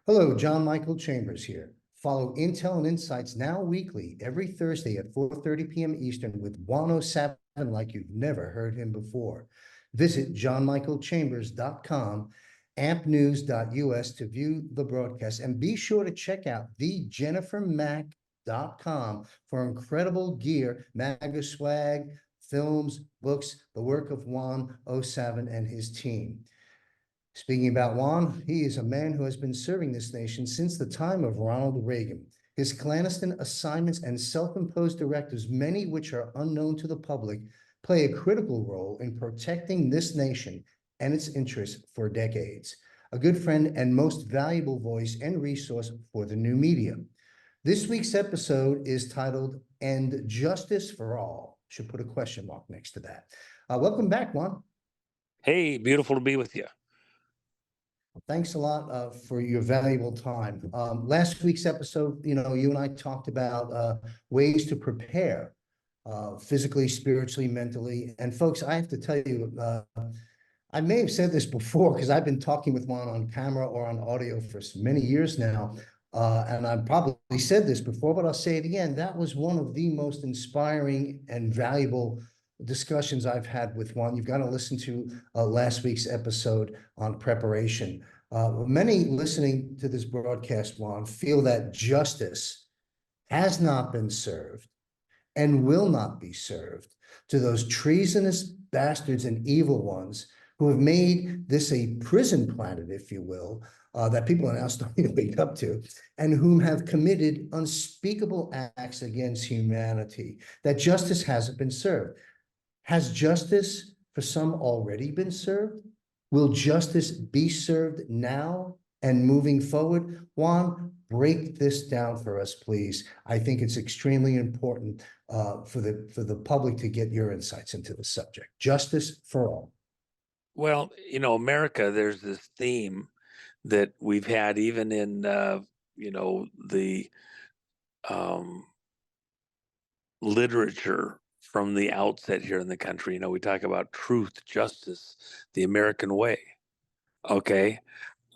Hello, John Michael Chambers here. Follow Intel and Insights now weekly, every Thursday at 4:30 p.m. Eastern with Juan like you've never heard him before. Visit johnmichaelchambers.com, ampnews.us to view the broadcast, and be sure to check out thejennifermack.com for incredible gear, MAGA swag, films, books, the work of Juan 07 and his team. Speaking about Juan, he is a man who has been serving this nation since the time of Ronald Reagan. His clandestine assignments and self-imposed directives, many which are unknown to the public, play a critical role in protecting this nation and its interests for decades. A good friend and most valuable voice and resource for the new media. This week's episode is titled "And Justice for All." Should put a question mark next to that. Welcome back, Juan. Hey, beautiful to be with you. Thanks a lot for your valuable time. Last week's episode, you and I talked about ways to prepare physically, spiritually, mentally. And folks, I have to tell you, I may have said this before because I've been talking with Juan on camera or on audio for many years now. And I've probably said this before, but I'll say it again. That was one of the most inspiring and valuable discussions I've had with Juan. You've got to listen to last week's episode on preparation. Many listening to this broadcast, Juan, feel that justice has not been served and will not be served to those treasonous bastards and evil ones who have made this a prison planet, if you will, that people are now starting to wake up to, and whom have committed unspeakable acts against humanity, that justice hasn't been served. Has justice for some already been served? Will justice be served now and moving forward? Juan, break this down for us, please. I think it's extremely important for the public to get your insights into the subject. Justice for all. Well, America, there's this theme that we've had even in, the literature from the outset here in the country. We talk about truth, justice, the American way. Okay.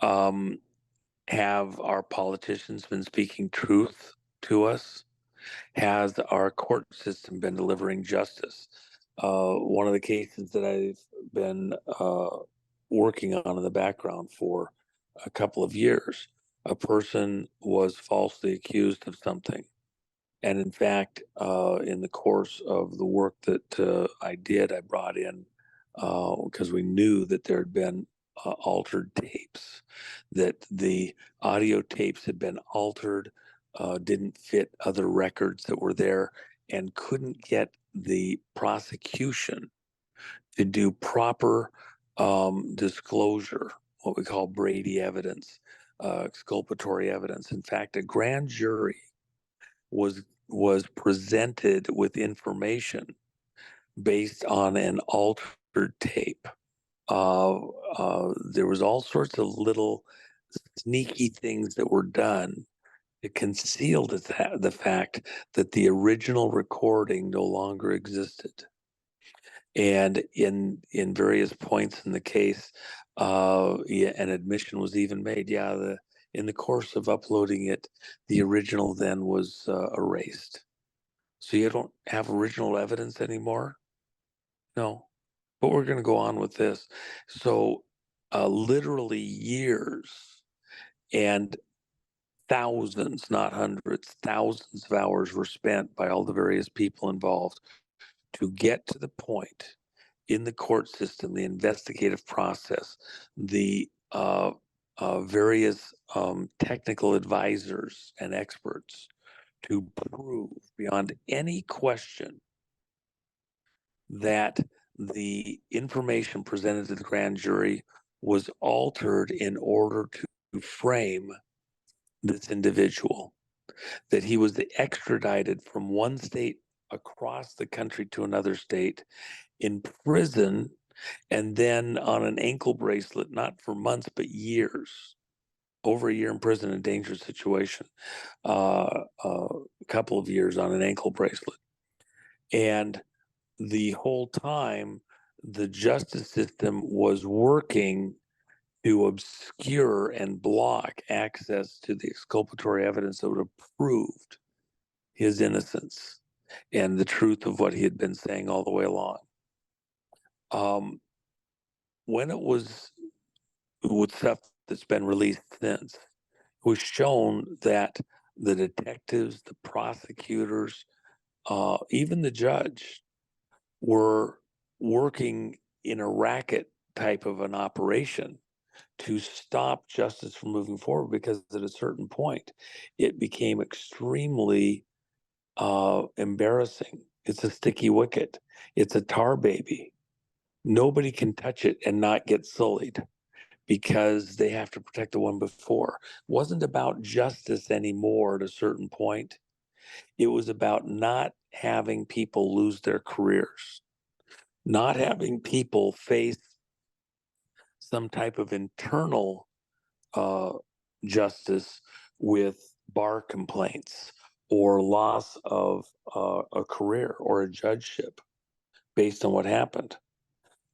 Have our politicians been speaking truth to us? Has our court system been delivering justice? One of the cases that I've been working on in the background for a couple of years, a person was falsely accused of something. And in fact, in the course of the work that I did, I brought in, because we knew that there had been altered tapes, that the audio tapes had been altered, didn't fit other records that were there, and couldn't get the prosecution to do proper disclosure, what we call Brady evidence, exculpatory evidence. In fact, a grand jury was presented with information based on an altered tape. There was all sorts of little sneaky things that were done. It concealed the fact that the original recording no longer existed. And in various points in the case, an admission was even made. In the course of uploading it, the original then was erased. So you don't have original evidence anymore? No. But we're going to go on with this. So literally years and thousands, not hundreds, thousands of hours were spent by all the various people involved to get to the point in the court system, the investigative process, the various technical advisors and experts to prove beyond any question that the information presented to the grand jury was altered in order to frame this individual, that he was extradited from one state across the country to another state, in prison, and then on an ankle bracelet, not for months, but years, over a year in prison, in a dangerous situation, a couple of years on an ankle bracelet. And the whole time, the justice system was working to obscure and block access to the exculpatory evidence that would have proved his innocence and the truth of what he had been saying all the way along. When it was with stuff that's been released since, it was shown that the detectives, the prosecutors, even the judge were working in a racket type of an operation to stop justice from moving forward, because at a certain point it became extremely embarrassing. It's a sticky wicket. It's a tar baby. Nobody can touch it and not get sullied because they have to protect the one before. It wasn't about justice anymore at a certain point. It was about not having people lose their careers, not having people face some type of internal uh, justice with bar complaints or loss of a career or a judgeship based on what happened.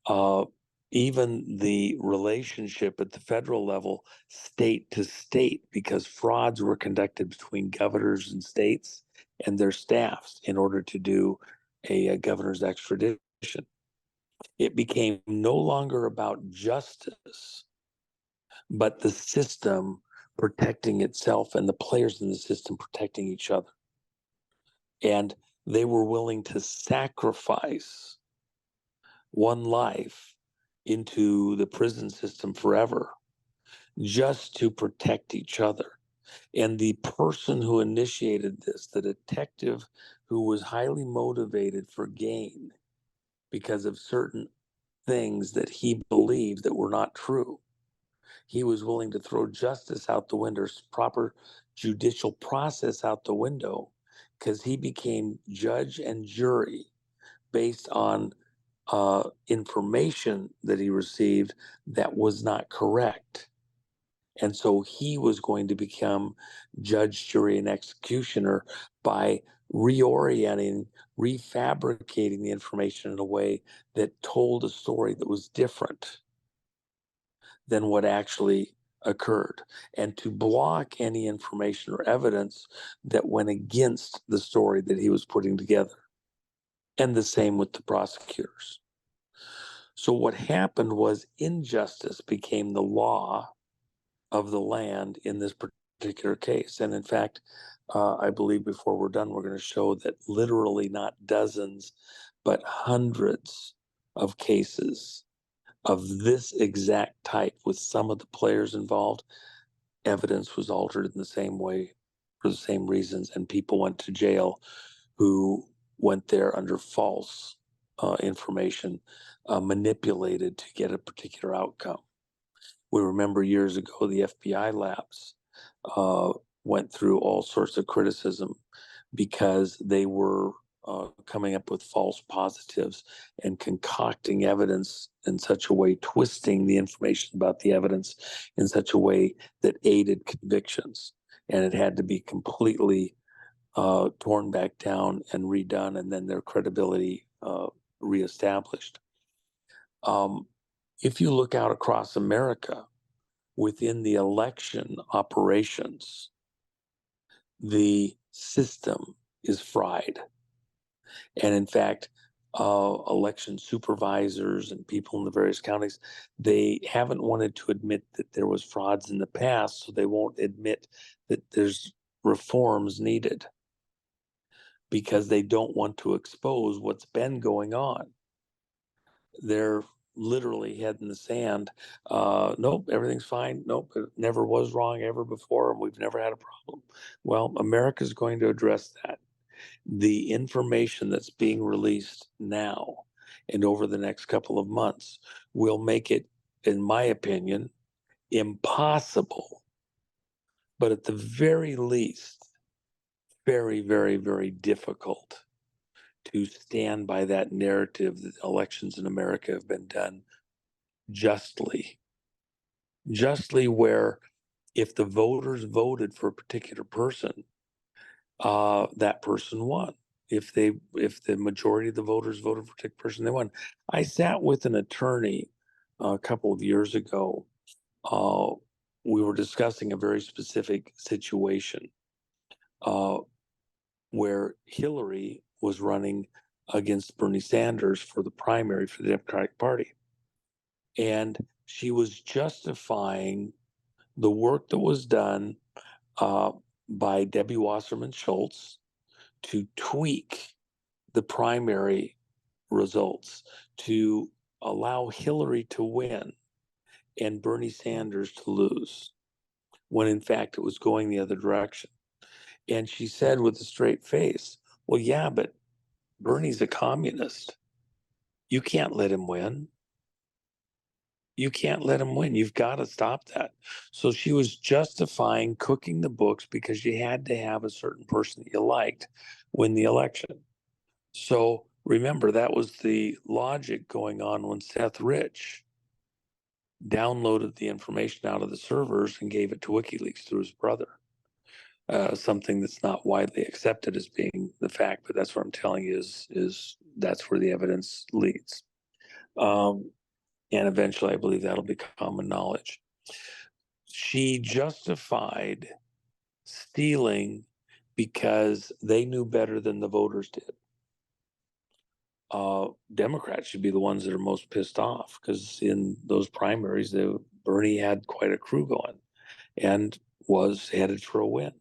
Uh, Even the relationship at the federal level, state to state, because frauds were conducted between governors and states and their staffs in order to do a governor's extradition. It became no longer about justice, but the system protecting itself and the players in the system protecting each other. And they were willing to sacrifice one life into the prison system forever just to protect each other. And the person who initiated this, the detective who was highly motivated for gain because of certain things that he believed that were not true, he was willing to throw justice out the window, proper judicial process out the window, because he became judge and jury based on information that he received that was not correct. And so he was going to become judge, jury, and executioner by reorienting, refabricating the information in a way that told a story that was different than what actually occurred, and to block any information or evidence that went against the story that he was putting together. And the same with the prosecutors. So what happened was injustice became the law of the land in this particular case. And in fact, I believe before we're done, we're going to show that literally not dozens, but hundreds of cases of this exact type with some of the players involved, evidence was altered in the same way for the same reasons, and people went to jail who went there under false information, manipulated to get a particular outcome. We remember years ago the FBI labs went through all sorts of criticism because they were coming up with false positives and concocting evidence in such a way, twisting the information about the evidence in such a way that aided convictions. And it had to be completely torn back down and redone, and then their credibility reestablished. If you look out across America, within the election operations, the system is fried. And in fact, election supervisors and people in the various counties, they haven't wanted to admit that there was frauds in the past, so they won't admit that there's reforms needed because they don't want to expose what's been going on. They're literally head in the sand. Nope, everything's fine. Nope, it never was wrong ever before, and we've never had a problem. Well, America's going to address that. The information that's being released now and over the next couple of months will make it, in my opinion, impossible, but at the very least, very, very, very difficult to stand by that narrative that elections in America have been done justly. Justly, where if the voters voted for a particular person, that person won. If the majority of the voters voted for a particular person, they won. I sat with an attorney a couple of years ago we were discussing a very specific situation where Hillary was running against Bernie Sanders for the primary for the Democratic Party. And she was justifying the work that was done by Debbie Wasserman Schultz to tweak the primary results to allow Hillary to win and Bernie Sanders to lose, when in fact it was going the other direction. And she said with a straight face, well, yeah, but Bernie's a communist. You can't let him win. You can't let him win. You've got to stop that. So she was justifying cooking the books because you had to have a certain person that you liked win the election. So remember, that was the logic going on when Seth Rich downloaded the information out of the servers and gave it to WikiLeaks through his brother. Something that's not widely accepted as being the fact, but that's what I'm telling you is that's where the evidence leads. And eventually I believe that'll become common knowledge. She justified stealing because they knew better than the voters did. Democrats should be the ones that are most pissed off because in those primaries, Bernie had quite a crew going and was headed for a win.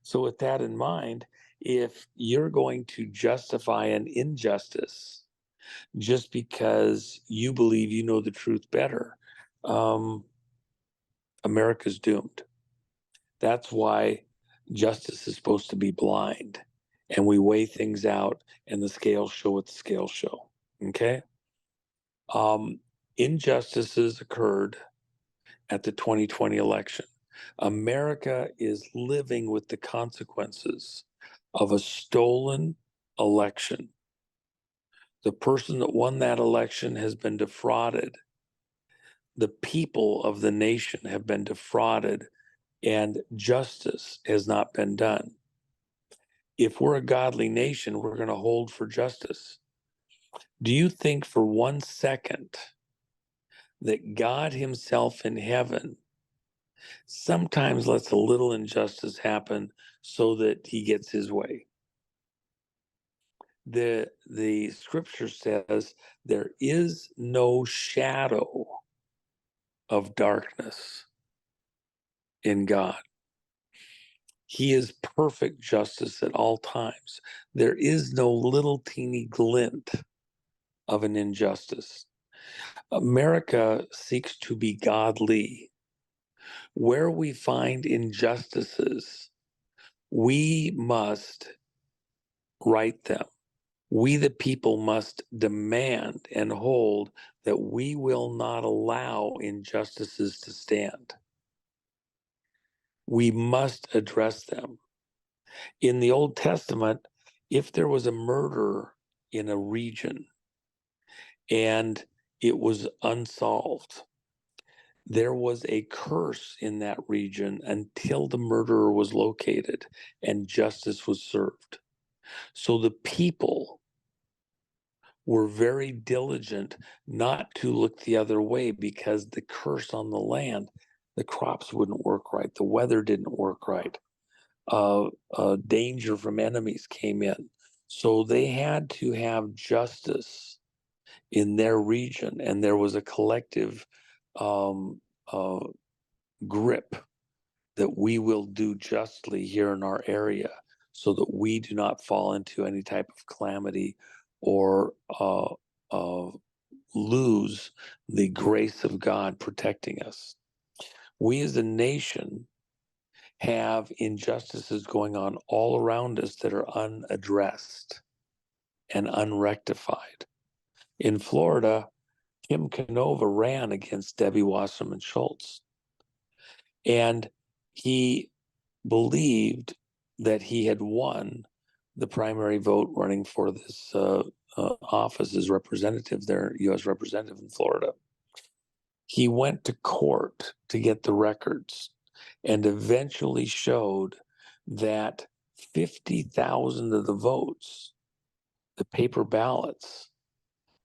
So with that in mind, if you're going to justify an injustice just because you believe you know the truth better, America's doomed. That's why justice is supposed to be blind, and we weigh things out and the scales show what the scales show. Okay. Injustices occurred at the 2020 election. America is living with the consequences of a stolen election. The person that won that election has been defrauded. The people of the nation have been defrauded, and justice has not been done. If we're a godly nation, we're going to hold for justice. Do you think for 1 second that God Himself in heaven sometimes lets a little injustice happen so that He gets His way? The scripture says there is no shadow of darkness in God. He is perfect justice at all times. There is no little teeny glint of an injustice. America seeks to be godly. Where we find injustices, we must right them. We, the people, must demand and hold that we will not allow injustices to stand. We must address them. In the Old Testament, if there was a murder in a region and it was unsolved, there was a curse in that region until the murderer was located and justice was served. So the people were very diligent not to look the other way because the curse on the land, the crops wouldn't work right, the weather didn't work right, danger from enemies came in. So they had to have justice in their region, and there was a collective grip that we will do justly here in our area so that we do not fall into any type of calamity or lose the grace of God protecting us. We as a nation have injustices going on all around us that are unaddressed and unrectified. In Florida, Tim Canova ran against Debbie Wasserman Schultz, and he believed that he had won the primary vote running for this office as representative there, U.S. representative in Florida. He went to court to get the records and eventually showed that 50,000 of the votes, the paper ballots,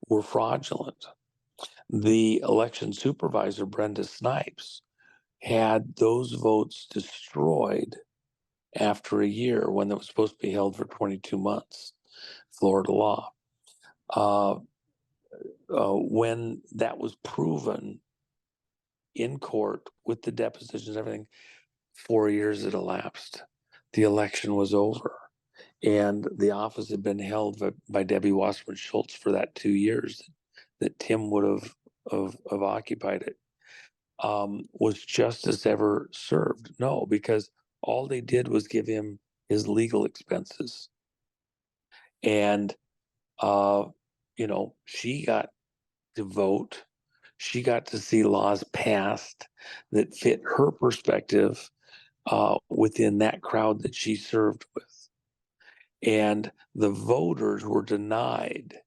were fraudulent. The election supervisor, Brenda Snipes, had those votes destroyed after a year when it was supposed to be held for 22 months, Florida law. When that was proven in court with the depositions and everything, 4 years had elapsed. The election was over. And the office had been held by Debbie Wasserman Schultz for that 2 years that Tim would have occupied it. Was justice ever served? No, because all they did was give him his legal expenses. And, she got to vote. She got to see laws passed that fit her perspective within that crowd that she served with. And the voters were denied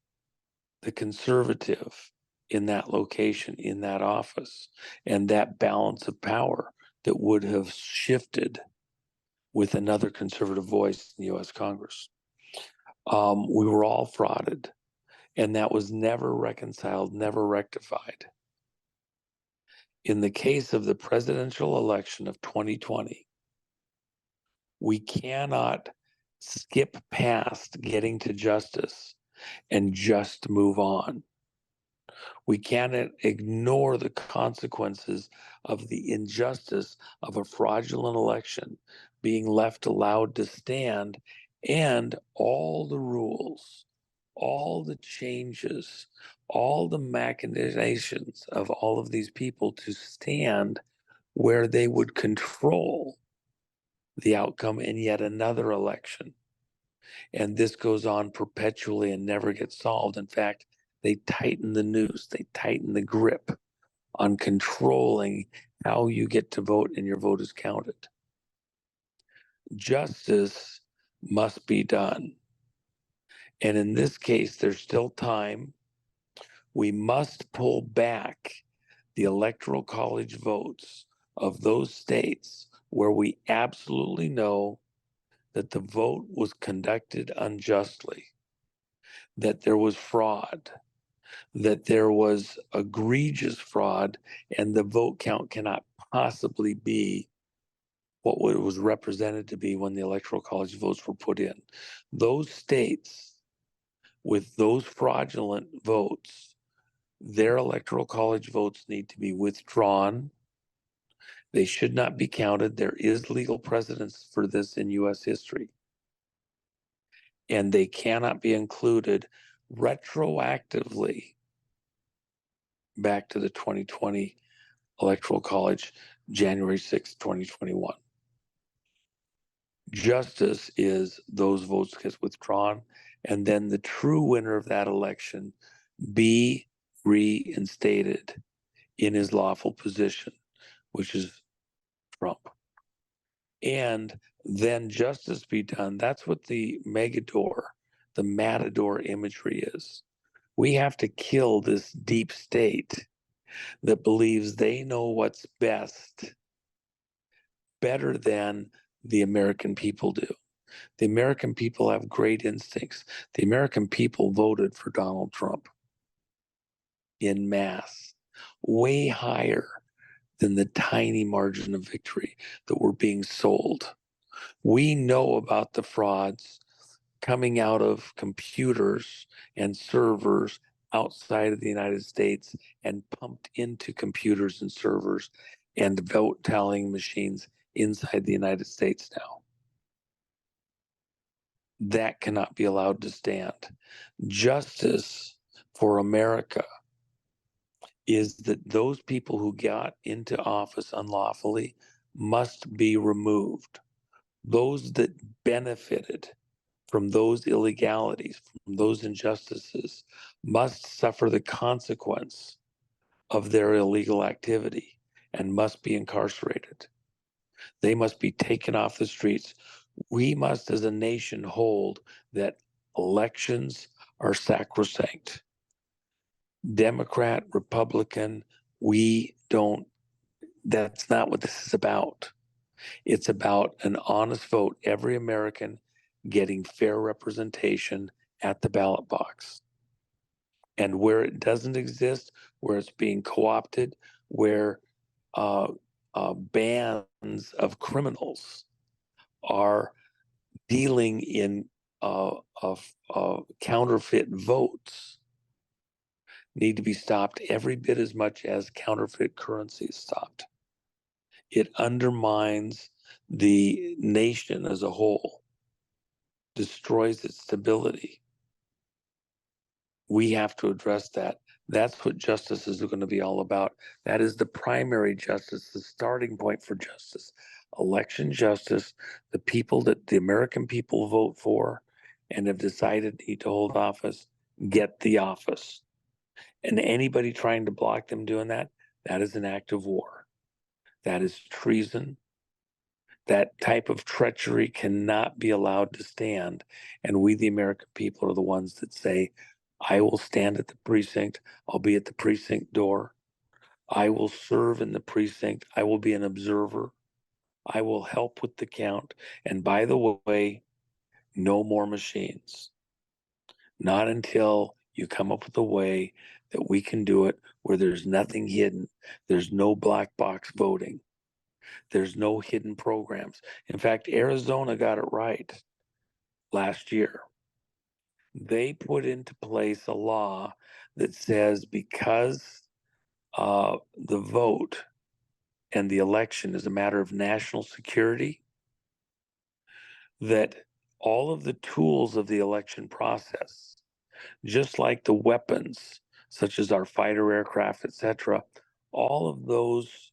the conservative in that location, in that office, and that balance of power that would have shifted with another conservative voice in the US Congress. We were all frauded, and that was never reconciled, never rectified. In the case of the presidential election of 2020, we cannot skip past getting to justice and just move on. We cannot ignore the consequences of the injustice of a fraudulent election being left allowed to stand, and all the rules, all the changes, all the machinations of all of these people to stand where they would control the outcome in yet another election. And this goes on perpetually and never gets solved. In fact, they tighten the noose, they tighten the grip on controlling how you get to vote and your vote is counted. Justice must be done. And in this case, there's still time. We must pull back the electoral college votes of those states where we absolutely know that the vote was conducted unjustly, that there was fraud, that there was egregious fraud, and the vote count cannot possibly be what it was represented to be when the electoral college votes were put in. Those states with those fraudulent votes, their electoral college votes need to be withdrawn. They should not be counted. There is legal precedence for this in US history. And they cannot be included retroactively back to the 2020 Electoral College, January 6, 2021. Justice is those votes get withdrawn, and then the true winner of that election be reinstated in his lawful position, which is Trump. And then justice be done. That's what the Megador, the Matador imagery is. We have to kill this deep state that believes they know what's best better than the American people do. The American people have great instincts. The American people voted for Donald Trump in mass, way higher than the tiny margin of victory that were being sold. We know about the frauds coming out of computers and servers outside of the United States and pumped into computers and servers and vote tallying machines inside the United States now. That cannot be allowed to stand. Justice for America is that those people who got into office unlawfully must be removed. Those that benefited from those illegalities, from those injustices, must suffer the consequence of their illegal activity and must be incarcerated. They must be taken off the streets. We must, as a nation, hold that elections are sacrosanct. Democrat, Republican, that's not what this is about. It's about an honest vote, every American getting fair representation at the ballot box. And where it doesn't exist, where it's being co-opted, where bands of criminals are dealing in counterfeit votes need to be stopped every bit as much as counterfeit currency is stopped. It undermines the nation as a whole, destroys its stability. We have to address that. That's what justice is going to be all about. That is the primary justice, the starting point for justice. Election justice, the people that the American people vote for and have decided need to hold office, get the office. And anybody trying to block them doing that, that is an act of war. That is treason. That type of treachery cannot be allowed to stand. And we, the American people, are the ones that say, I will stand at the precinct. I'll be at the precinct door. I will serve in the precinct. I will be an observer. I will help with the count. And by the way, no more machines. Not until you come up with a way that we can do it where there's nothing hidden. There's no black box voting. There's no hidden programs. In fact, Arizona got it right last year. They put into place a law that says because the vote and the election is a matter of national security, that all of the tools of the election process, just like the weapons, such as our fighter aircraft, etc., all of those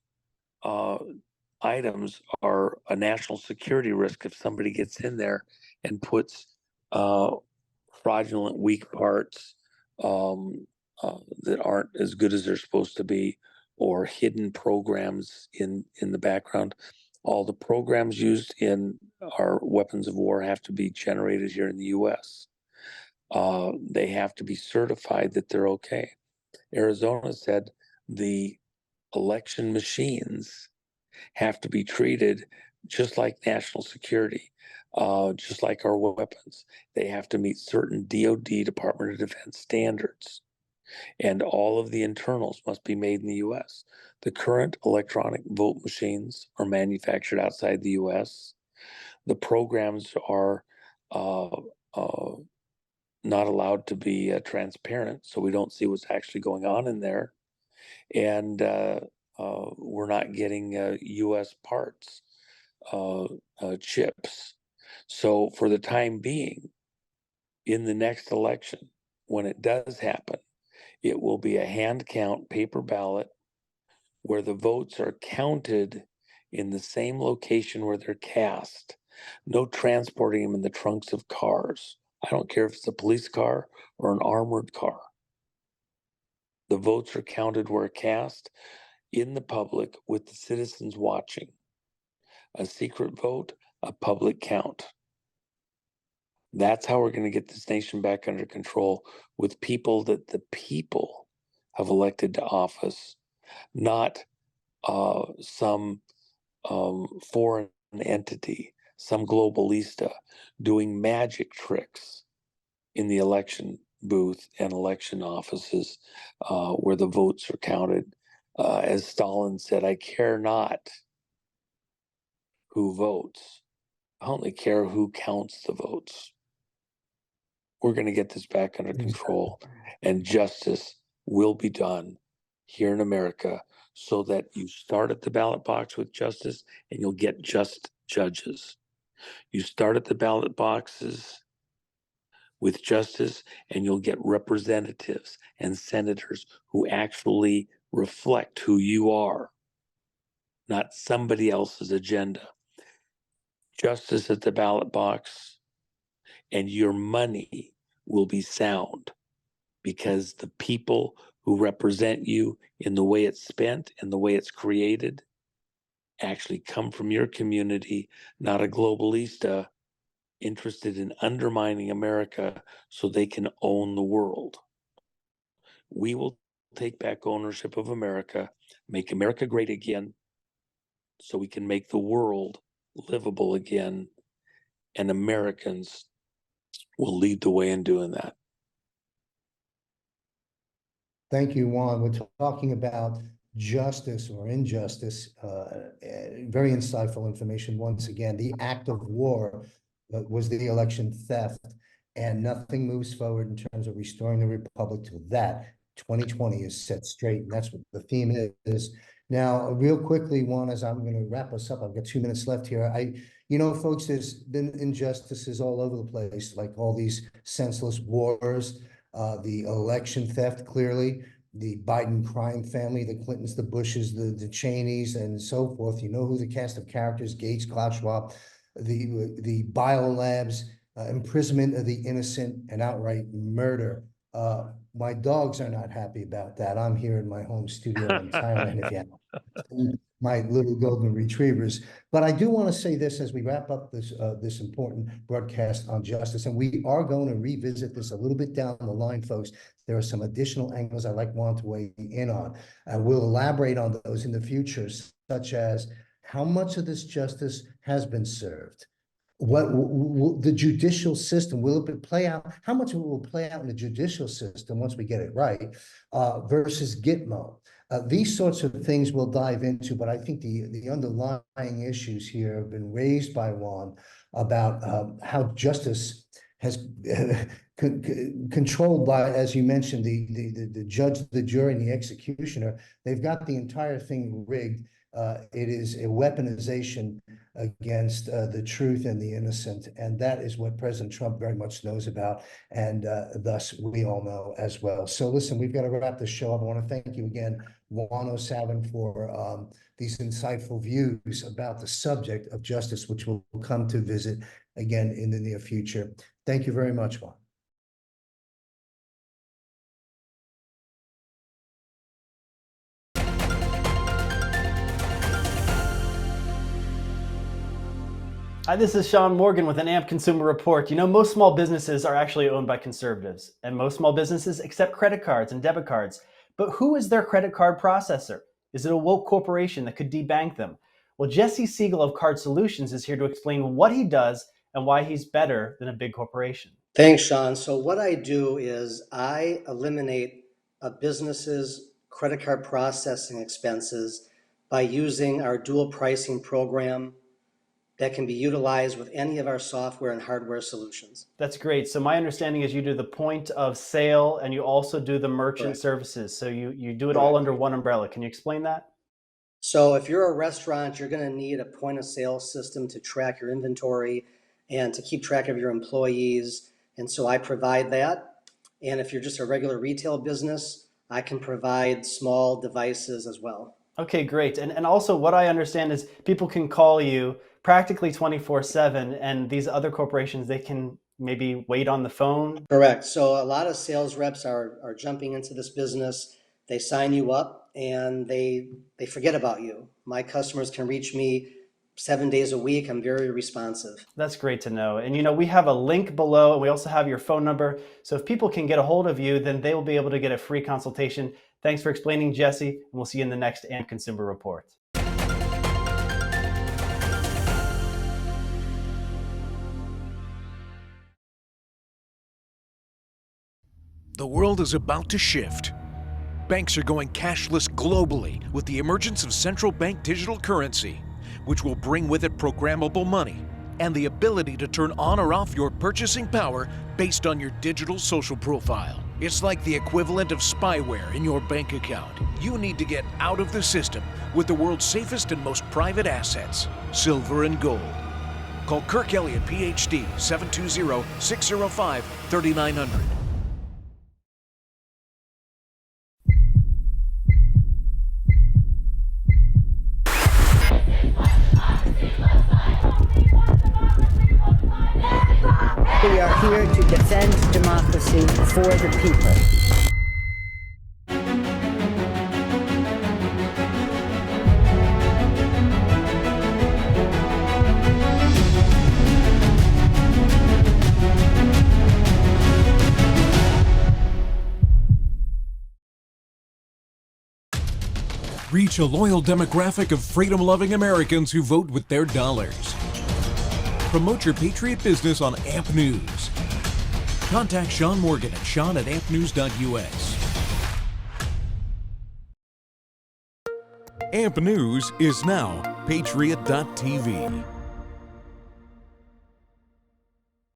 items are a national security risk if somebody gets in there and puts fraudulent weak parts that aren't as good as they're supposed to be, or hidden programs in the background. All the programs used in our weapons of war have to be generated here in the U.S. They have to be certified that they're okay. Arizona said the election machines have to be treated just like national security, just like our weapons. They have to meet certain DoD, Department of Defense standards, and all of the internals must be made in the U.S. The current electronic vote machines are manufactured outside the U.S. The programs are not allowed to be transparent, so we don't see what's actually going on in there. And we're not getting U.S. parts, chips. So for the time being, in the next election, when it does happen, it will be a hand count paper ballot where the votes are counted in the same location where they're cast. No transporting them in the trunks of cars. I don't care if it's a police car or an armored car. The votes are counted where cast in the public with the citizens watching. A secret vote, a public count. That's how we're going to get this nation back under control, with people that the people have elected to office, not some foreign entity, some globalista doing magic tricks in the election booth and election offices where the votes are counted. As Stalin said, I care not who votes. I only care who counts the votes. We're going to get this back under control, and justice will be done here in America, so that you start at the ballot box with justice and you'll get just judges. You start at the ballot boxes with justice and you'll get representatives and senators who actually reflect who you are, not somebody else's agenda. Justice at the ballot box, and your money will be sound, because the people who represent you in the way it's spent and the way it's created actually come from your community, not a globalista interested in undermining America so they can own the world. We will take back ownership of America, make America great again, so we can make the world livable again, and Americans will lead the way in doing that. Thank you, Juan. We're talking about justice or injustice, very insightful information. Once again, the act of war was the election theft, and nothing moves forward in terms of restoring the republic till that 2020 is set straight, and that's what the theme is. Now, real quickly, Juan, as I'm going to wrap us up, I've got 2 minutes left here. Folks, there's been injustices all over the place, like all these senseless wars, the election theft, clearly, the Biden crime family, the Clintons, the Bushes, the Cheneys, and so forth. You know who the cast of characters, Gates, Klaus Schwab, the biolabs, imprisonment of the innocent, and outright murder. My dogs are not happy about that. I'm here in my home studio in Thailand, if you have my little golden retrievers. But I do want to say this as we wrap up this important broadcast on justice, and we are going to revisit this a little bit down the line, folks. There are some additional angles I'd like Juan to weigh in on, and we'll elaborate on those in the future, such as how much of this justice has been served. What the judicial system, will it play out? How much of it will play out in the judicial system once we get it right, versus Gitmo? These sorts of things we'll dive into, but I think the underlying issues here have been raised by Juan about how justice has controlled by, as you mentioned, the judge, the jury, and the executioner. They've got the entire thing rigged. It is a weaponization against the truth and the innocent, and that is what President Trump very much knows about, and thus we all know as well. So listen, we've got to wrap this show up. I want to thank you again, Juan O'Savin, for these insightful views about the subject of justice, which we'll come to visit again in the near future. Thank you very much, Juan. Hi, this is Sean Morgan with an AMP Consumer Report. You know, most small businesses are actually owned by conservatives, and most small businesses accept credit cards and debit cards. But who is their credit card processor? Is it a woke corporation that could debank them? Well, Jesse Siegel of Card Solutions is here to explain what he does and why he's better than a big corporation. Thanks, Sean. So what I do is I eliminate a business's credit card processing expenses by using our dual pricing program that can be utilized with any of our software and hardware solutions. That's great. So my understanding is you do the point of sale and you also do the merchant Correct. services. So you do it all under one umbrella. Can you explain that? So if you're a restaurant, you're going to need a point of sale system to track your inventory and to keep track of your employees. And so I provide that. And if you're just a regular retail business, I can provide small devices as well. Okay, great. And also what I understand is people can call you practically 24/7, and these other corporations, they can maybe wait on the phone. Correct. So a lot of sales reps are jumping into this business. They sign you up and they forget about you. My customers can reach me 7 days a week. I'm very responsive. That's great to know. And you know, we have a link below, and we also have your phone number. So if people can get a hold of you, then they will be able to get a free consultation. Thanks for explaining, Jesse, and we'll see you in the next AMP Consumer Report. The world is about to shift. Banks are going cashless globally with the emergence of central bank digital currency, which will bring with it programmable money and the ability to turn on or off your purchasing power based on your digital social profile. It's like the equivalent of spyware in your bank account. You need to get out of the system with the world's safest and most private assets, silver and gold. Call KIRK ELLIOTT, PhD, 720-605-3900. We are here to defend democracy for the people. Reach a loyal demographic of freedom-loving Americans who vote with their dollars. Promote your Patriot business on AMP News. Contact Sean Morgan at sean@ampnews.us. AMP News is now Patriot.tv.